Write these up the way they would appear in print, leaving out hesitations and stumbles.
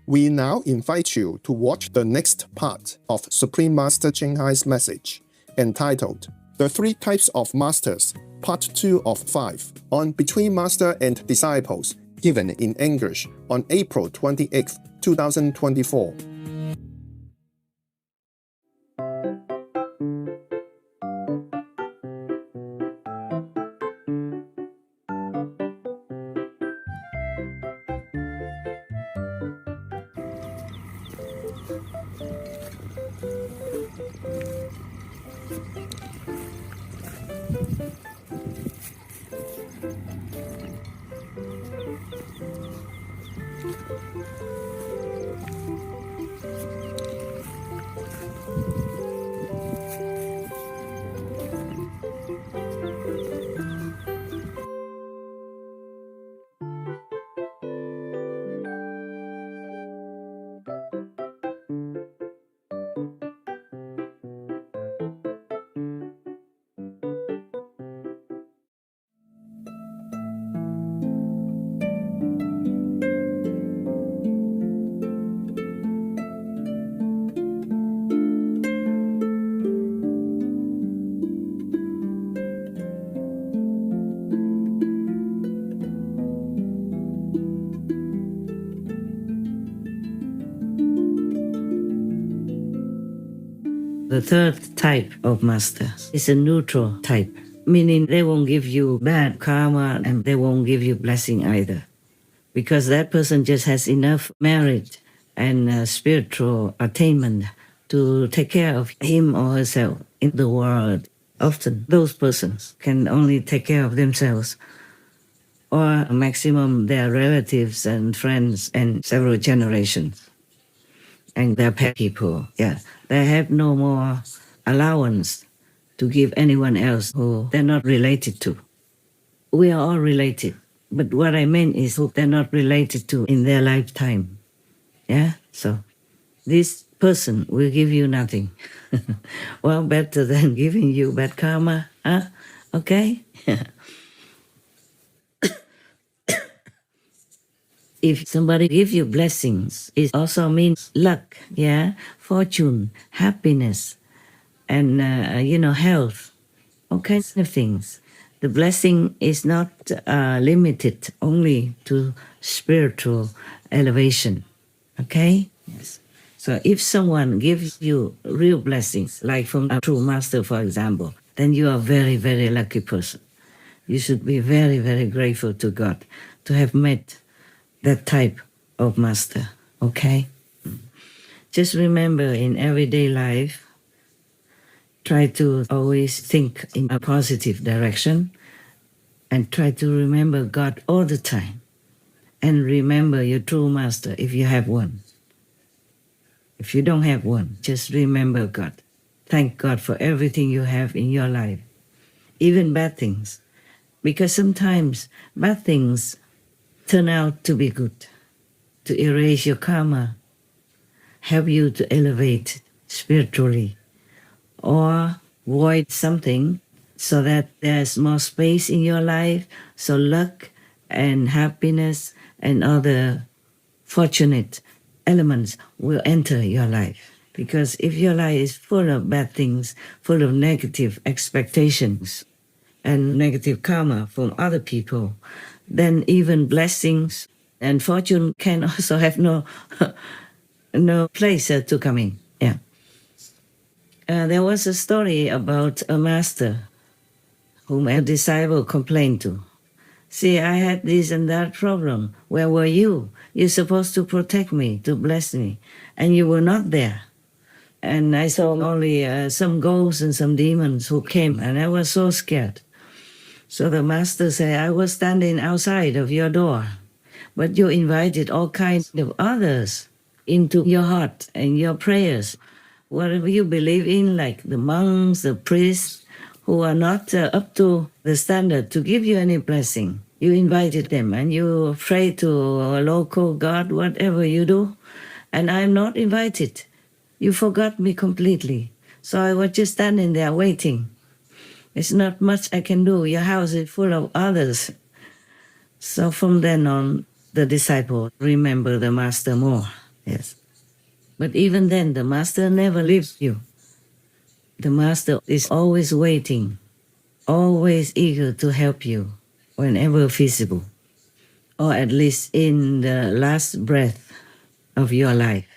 We now invite you to watch the next part of Supreme Master Ching Hai's message, entitled The Three Types of Masters, Part 2 of 5, on Between Master and Disciples, given in English on April 28, 2024. The third type of master is a neutral type, meaning they won't give you bad karma and they won't give you blessing either. Because that person just has enough merit and spiritual attainment to take care of him or herself in the world. Often those persons can only take care of themselves or maximum their relatives and friends and several generations. And their pet people, they have no more allowance to give anyone else who they're not related to. We are all related, but what I meant is who they're not related to in their lifetime. So this person will give you nothing. Well, better than giving you bad karma, huh? Okay? If somebody gives you blessings, it also means luck, fortune, happiness, and health, all kinds of things. The blessing is not limited only to spiritual elevation, okay? Yes. So if someone gives you real blessings, like from a true master, for example, then you are a very, very lucky person. You should be very, very grateful to God to have met that type of master, okay? Just remember, in everyday life, try to always think in a positive direction and try to remember God all the time. And remember your true master if you have one. If you don't have one, just remember God. Thank God for everything you have in your life, even bad things. Because sometimes bad things turn out to be good, to erase your karma, help you to elevate spiritually, or void something so that there's more space in your life, so luck and happiness and other fortunate elements will enter your life. Because if your life is full of bad things, full of negative expectations and negative karma from other people, then even blessings and fortune can also have no place to come in. There was a story about a master whom a disciple complained to. See, I had this and that problem. Where were you? You're supposed to protect me, to bless me, and you were not there. And I saw only some ghosts and some demons who came, and I was so scared. So the master said, I was standing outside of your door, but you invited all kinds of others into your heart and your prayers. Whatever you believe in, like the monks, the priests, who are not up to the standard to give you any blessing. You invited them and you pray to a local god, whatever you do, and I'm not invited. You forgot me completely. So I was just standing there waiting. It's not much I can do. Your house is full of others. So from then on, the disciple remember the master more. Yes. But even then, the master never leaves you. The master is always waiting, always eager to help you whenever feasible, or at least in the last breath of your life.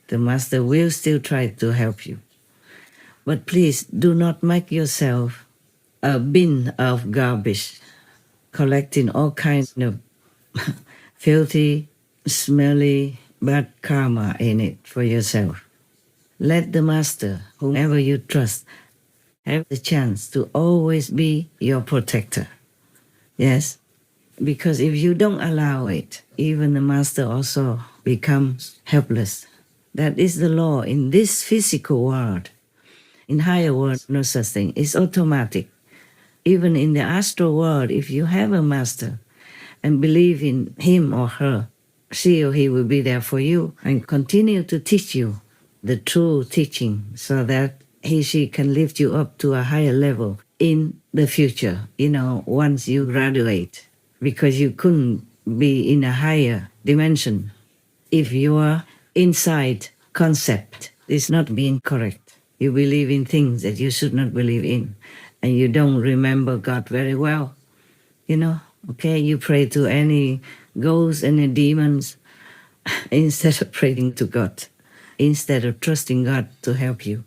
The master will still try to help you. But please do not make yourself a bin of garbage, collecting all kinds of filthy, smelly, bad karma in it for yourself. Let the master, whomever you trust, have the chance to always be your protector. Yes? Because if you don't allow it, even the master also becomes helpless. That is the law in this physical world. In higher world, no such thing. It's automatic. Even in the astral world, if you have a master and believe in him or her, she or he will be there for you and continue to teach you the true teaching so that he, she can lift you up to a higher level in the future, once you graduate, because you couldn't be in a higher dimension if your inside concept is not being correct. You believe in things that you should not believe in, and you don't remember God very well. Okay, you pray to any ghosts and any demons instead of praying to God, instead of trusting God to help you.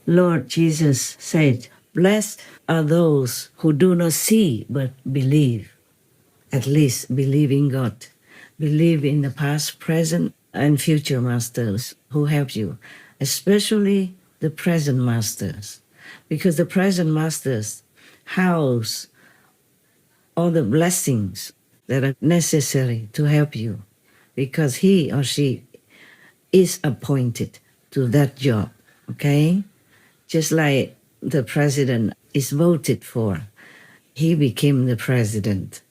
Lord Jesus said, "Blessed are those who do not see but believe." At least believe in God. Believe in the past, present, and future masters who help you, especially the present masters, because the present masters house all the blessings that are necessary to help you, because he or she is appointed to that job, okay? Just like the president is voted for, he became the president,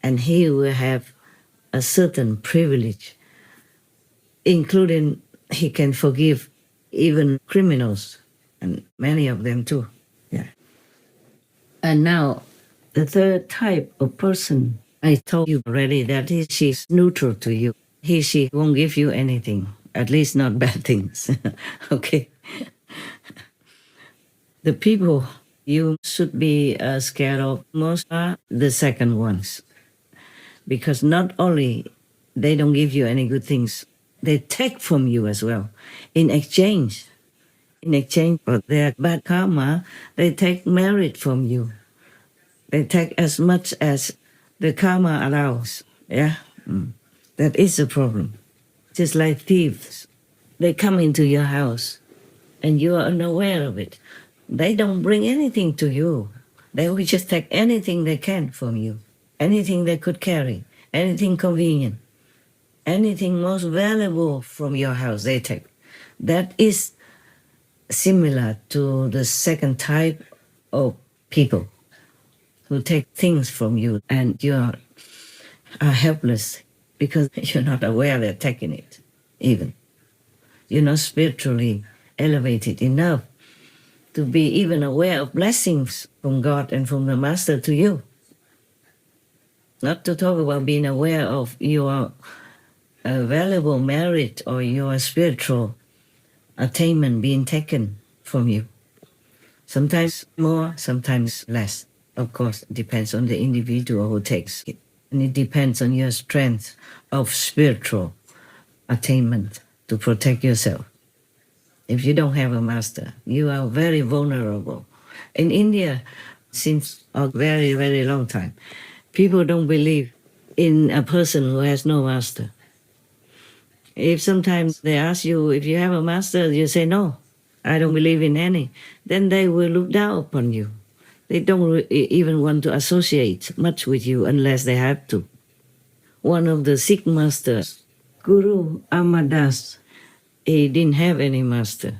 and he will have a certain privilege, including he can forgive even criminals, and many of them too. Yeah. And now, the third type of person, I told you already that she's neutral to you. She won't give you anything, at least not bad things. Okay. The people you should be scared of most are the second ones, because not only they don't give you any good things, they take from you as well. In exchange for their bad karma, they take merit from you. They take as much as the karma allows. Yeah, that is a problem. Just like thieves, they come into your house and you are unaware of it. They don't bring anything to you. They will just take anything they can from you, anything they could carry, anything convenient, anything most valuable from your house they take. That is similar to the second type of people who take things from you, and you are helpless because you're not aware they're taking it. Even you're not spiritually elevated enough to be even aware of blessings from God and from the master to you. Not to talk about being aware of your valuable merit or your spiritual attainment being taken from you. Sometimes more, sometimes less. Of course, it depends on the individual who takes it. And it depends on your strength of spiritual attainment to protect yourself. If you don't have a master, you are very vulnerable. In India, since a very, very long time, people don't believe in a person who has no master. If sometimes they ask you if you have a master, you say, "No, I don't believe in any," then they will look down upon you. They don't even want to associate much with you unless they have to. One of the Sikh masters, Guru Amadas, he didn't have any master.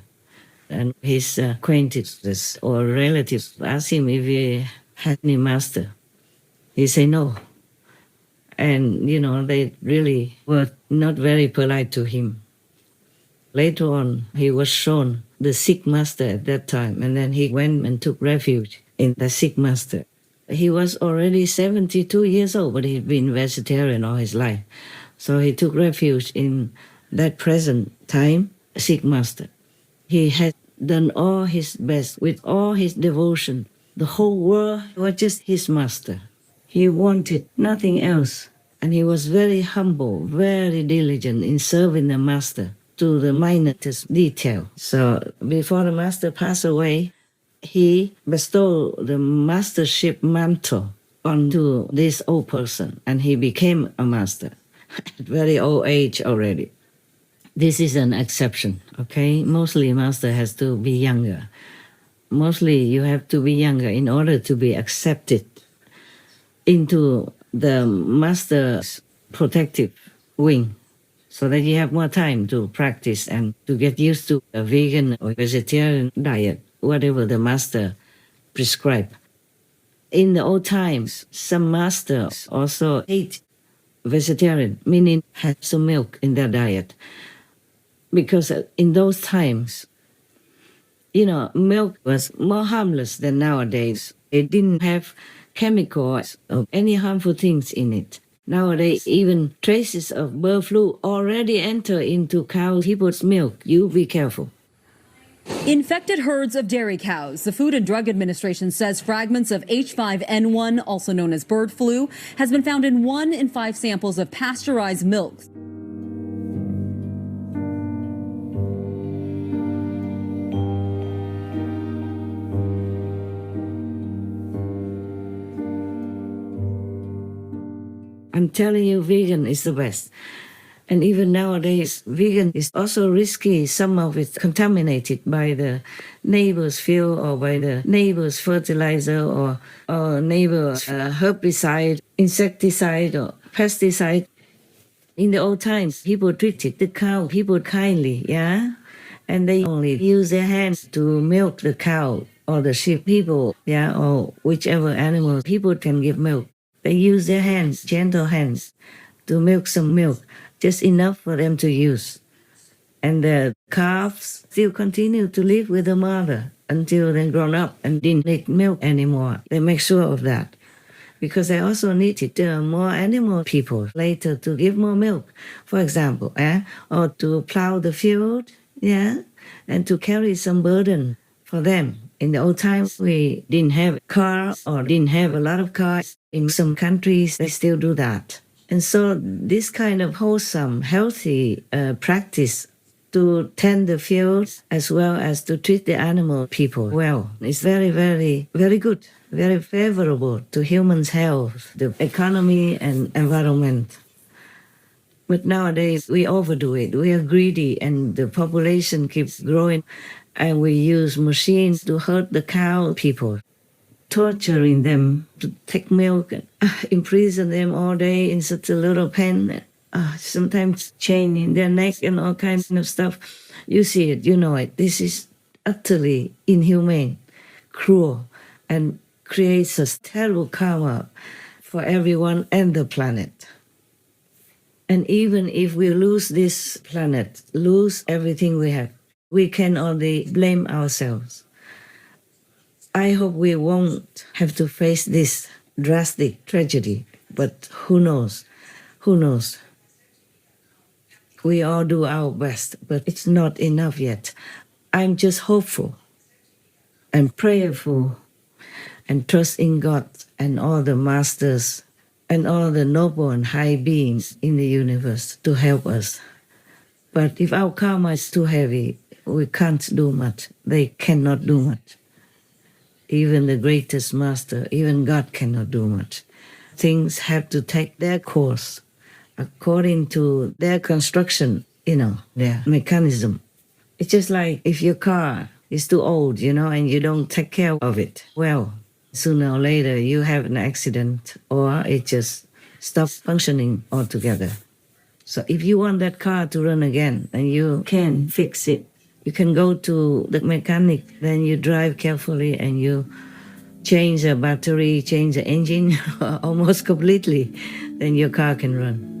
And his acquaintances or relatives asked him if he had any master. He said no. And, they really were not very polite to him. Later on, he was shown the Sikh master at that time, and then he went and took refuge in the Sikh master. He was already 72 years old, but he'd been vegetarian all his life. So he took refuge in that present time, Sikh master. He had done all his best with all his devotion. The whole world was just his master. He wanted nothing else. And he was very humble, very diligent in serving the master to the minutest detail. So before the master passed away, he bestowed the mastership mantle onto this old person, and he became a master at very old age already. This is an exception, okay? Mostly master has to be younger. Mostly you have to be younger in order to be accepted into the master's protective wing, so that you have more time to practice and to get used to a vegan or vegetarian diet, whatever the master prescribed. In the old times, some masters also ate vegetarian, meaning had some milk in their diet. Because in those times, milk was more harmless than nowadays. It didn't have chemicals or any harmful things in it. Nowadays, even traces of bird flu already enter into cow people's milk. You be careful. Infected herds of dairy cows. The Food and Drug Administration says fragments of H5N1, also known as bird flu, has been found in 1 in 5 samples of pasteurized milk. I'm telling you, vegan is the best. And even nowadays, vegan is also risky. Some of it contaminated by the neighbor's field or by the neighbor's fertilizer or neighbor's herbicide, insecticide or pesticide. In the old times, people treated the cow, people kindly, yeah? And they only use their hands to milk the cow or the sheep, people, yeah, or whichever animal people can give milk. They use their hands, gentle hands, to milk some milk, just enough for them to use. And the calves still continue to live with the mother until they're grown up and didn't need milk anymore. They make sure of that, because they also needed more animal people later to give more milk, for example, or to plow the field, yeah, and to carry some burden for them. In the old times, we didn't have cars or didn't have a lot of cars. In some countries, they still do that. And so this kind of wholesome, healthy practice to tend the fields as well as to treat the animal people well is very, very, very good, very favorable to humans' health, the economy and environment. But nowadays, we overdo it. We are greedy and the population keeps growing. And we use machines to hurt the cow people, torturing them to take milk, and imprison them all day in such a little pen, sometimes chaining their neck and all kinds of stuff. You see it, you know it. This is utterly inhumane, cruel, and creates a terrible karma for everyone and the planet. And even if we lose this planet, lose everything we have, we can only blame ourselves. I hope we won't have to face this drastic tragedy, but who knows? Who knows? We all do our best, but it's not enough yet. I'm just hopeful and prayerful and trust in God and all the masters and all the noble and high beings in the universe to help us. But if our karma is too heavy, we can't do much. They cannot do much. Even the greatest master, even God cannot do much. Things have to take their course according to their construction, their mechanism. It's just like if your car is too old, and you don't take care of it well, sooner or later you have an accident or it just stops functioning altogether. So if you want that car to run again and you can fix it, you can go to the mechanic, then you drive carefully and you change the battery, change the engine almost completely, then your car can run.